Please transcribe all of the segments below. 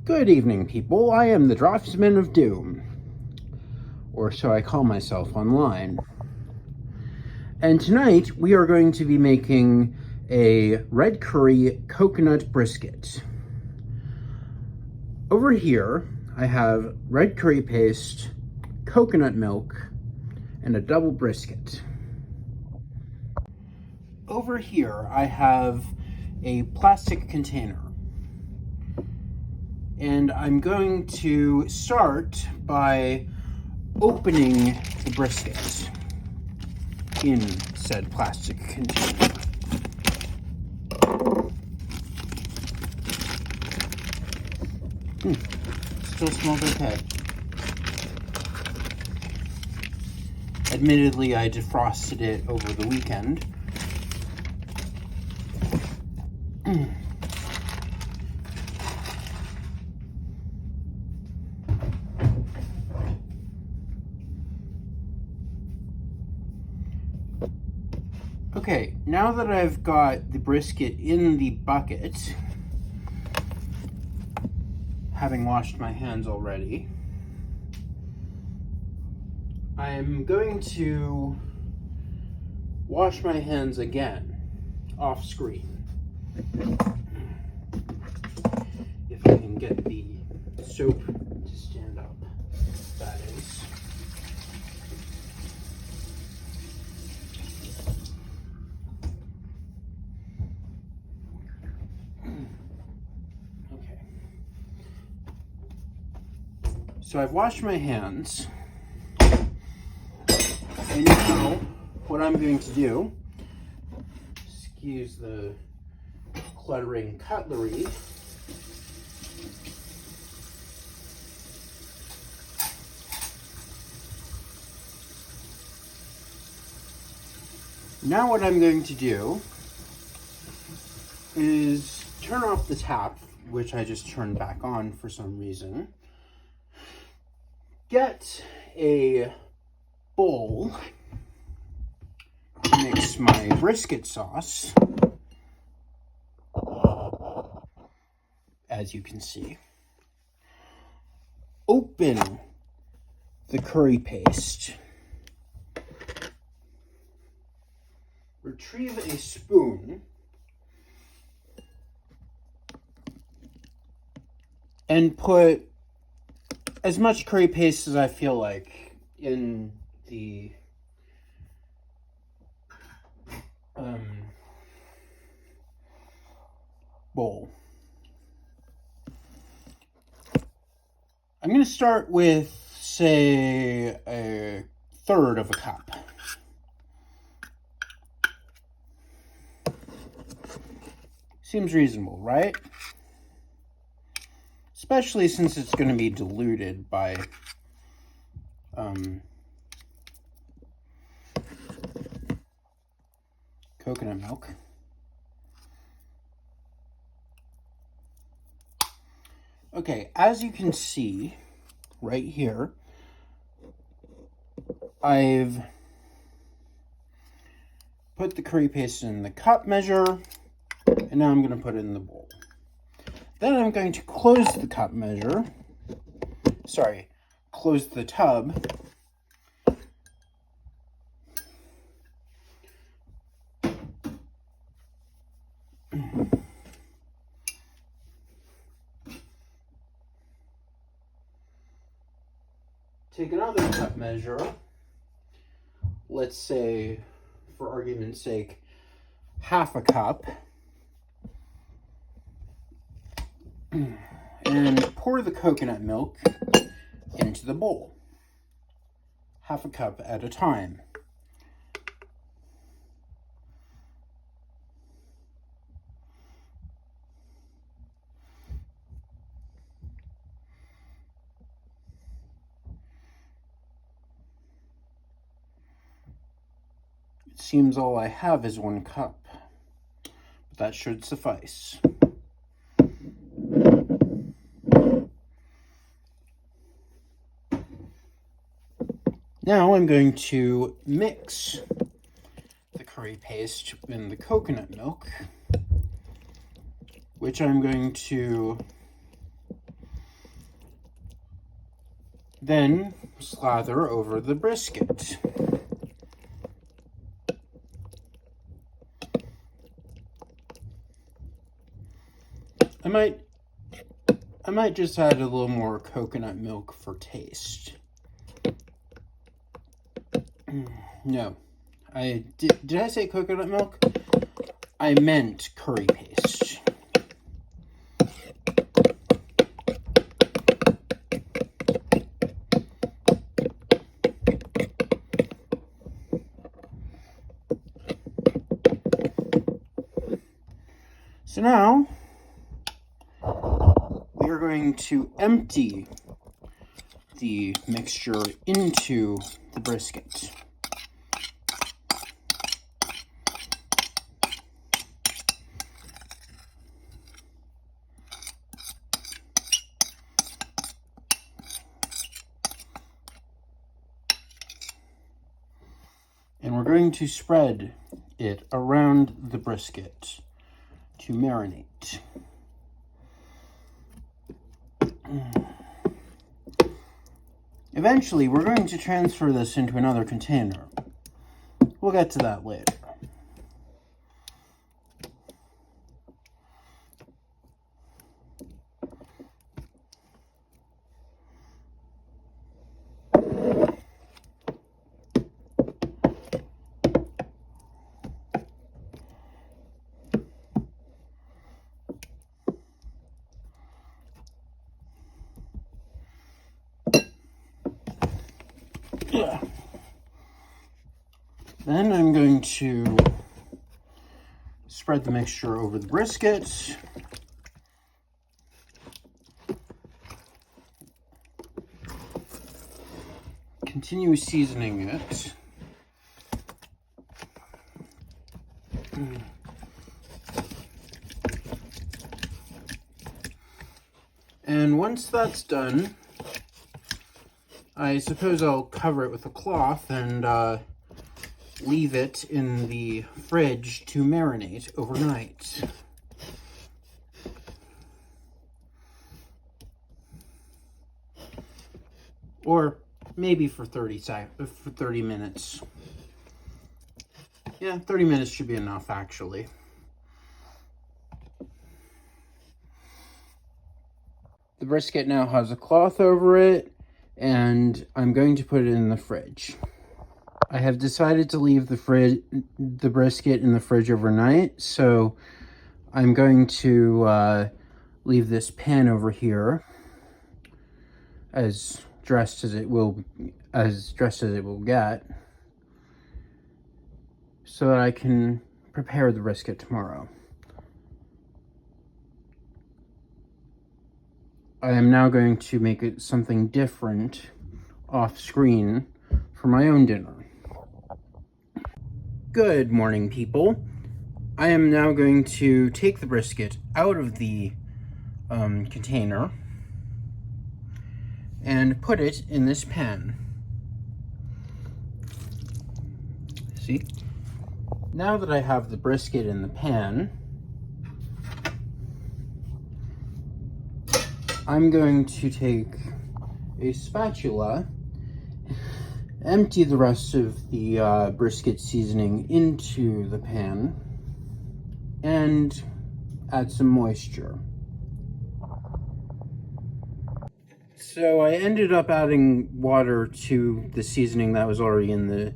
Good evening, people. I am the Draftsman of Doom, or so I call myself online. And tonight we are going to be making a red curry coconut brisket. Over here I have red curry paste, coconut milk, and a double brisket. Over here I have a plastic container. And I'm going to start by opening the brisket in said plastic container. Still smells okay. Admittedly, I defrosted it over the weekend. Okay, now that I've got the brisket in the bucket, having washed my hands already, I'm going to wash my hands again, off screen. If I can get the soap to stand up, that is. Okay. So I've washed my hands. And now, what I'm going to do, excuse the cluttering cutlery, now what I'm going to do is turn off the tap, which I just turned back on for some reason, get a bowl to mix my brisket sauce, as you can see, open the curry paste, retrieve a spoon, and put as much curry paste as I feel like in the bowl. I'm going to start with, say, a third of a cup. Seems reasonable, right? Especially since it's going to be diluted by coconut milk. Okay, as you can see right here, I've put the curry paste in the cup measure, and now I'm going to put it in the bowl. Then I'm going to close the cup measure, close the tub, take another cup measure, let's say, for argument's sake, half a cup, and pour the coconut milk into the bowl, half a cup at a time. It seems all I have is 1 cup, but that should suffice. Now I'm going to mix the curry paste in the coconut milk, which I'm going to Then slather over the brisket. I might just add a little more coconut milk for taste. No, did I say coconut milk? I meant curry paste. So now we are going to empty the mixture into the brisket. And we're going to spread it around the brisket to marinate. Eventually, we're going to transfer this into another container. We'll get to that later. Then I'm going to spread the mixture over the brisket. Continue seasoning it. And once that's done, I suppose I'll cover it with a cloth and leave it in the fridge to marinate overnight. Or maybe for 30 minutes. Yeah, 30 minutes should be enough, actually. The brisket now has a cloth over it, and I'm going to put it in the fridge. I have decided to leave the brisket in the fridge overnight, so I'm going to leave this pan over here as dressed as it will get, so that I can prepare the brisket tomorrow. I am now going to make it something different off screen for my own dinner. Good morning, people. I am now going to take the brisket out of the container and put it in this pan. See? Now that I have the brisket in the pan, I'm going to take a spatula, empty the rest of the brisket seasoning into the pan, and add some moisture. So I ended up adding water to the seasoning that was already in the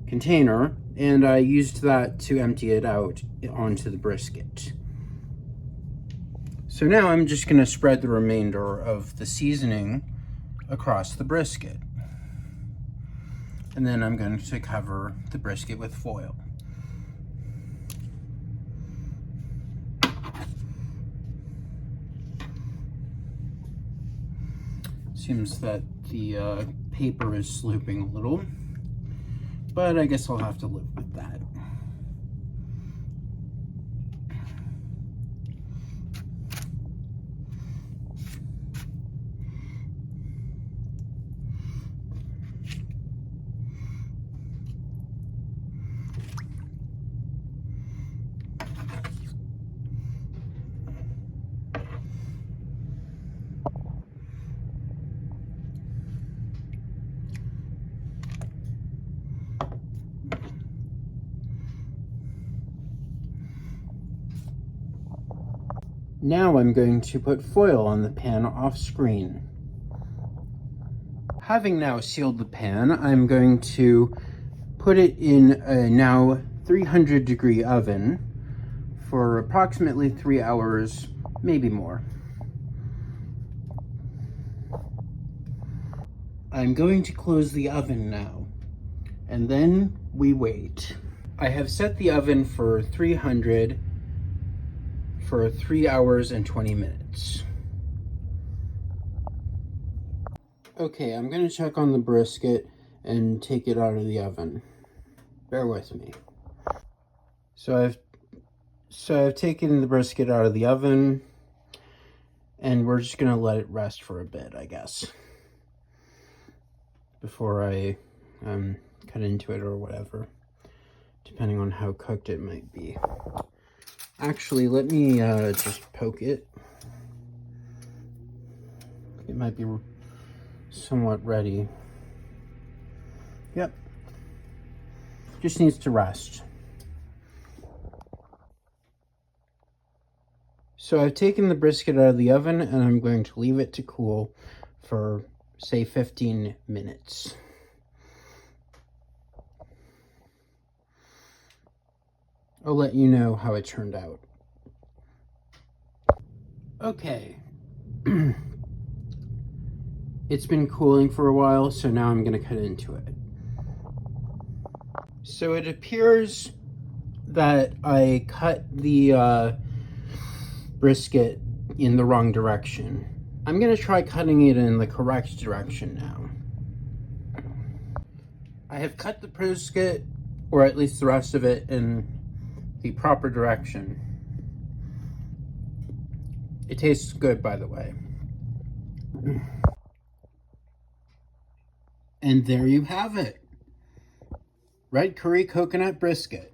container, and I used that to empty it out onto the brisket. So now I'm just going to spread the remainder of the seasoning across the brisket. And then I'm going to cover the brisket with foil. Seems that the paper is slooping a little, but I guess I'll have to live with that. Now I'm going to put foil on the pan off screen. Having now sealed the pan, I'm going to put it in a now 300-degree oven for approximately 3 hours, maybe more. I'm going to close the oven now, and then we wait. I have set the oven for 300 for 3 hours and 20 minutes. Okay, I'm gonna check on the brisket and take it out of the oven. Bear with me. So I've taken the brisket out of the oven, and we're just gonna let it rest for a bit, I guess, before I cut into it or whatever, depending on how cooked it might be. Actually, let me just poke it. It might be somewhat ready. Yep. Just needs to rest. So I've taken the brisket out of the oven, and I'm going to leave it to cool for, say, 15 minutes. I'll let you know how it turned out. Okay. It's been cooling for a while, so now I'm going to cut into it. So it appears that I cut the brisket in the wrong direction. I'm going to try cutting it in the correct direction now. I have cut the brisket, or at least the rest of it, in the proper direction. It tastes good, by the way. And there you have it. Red curry coconut brisket.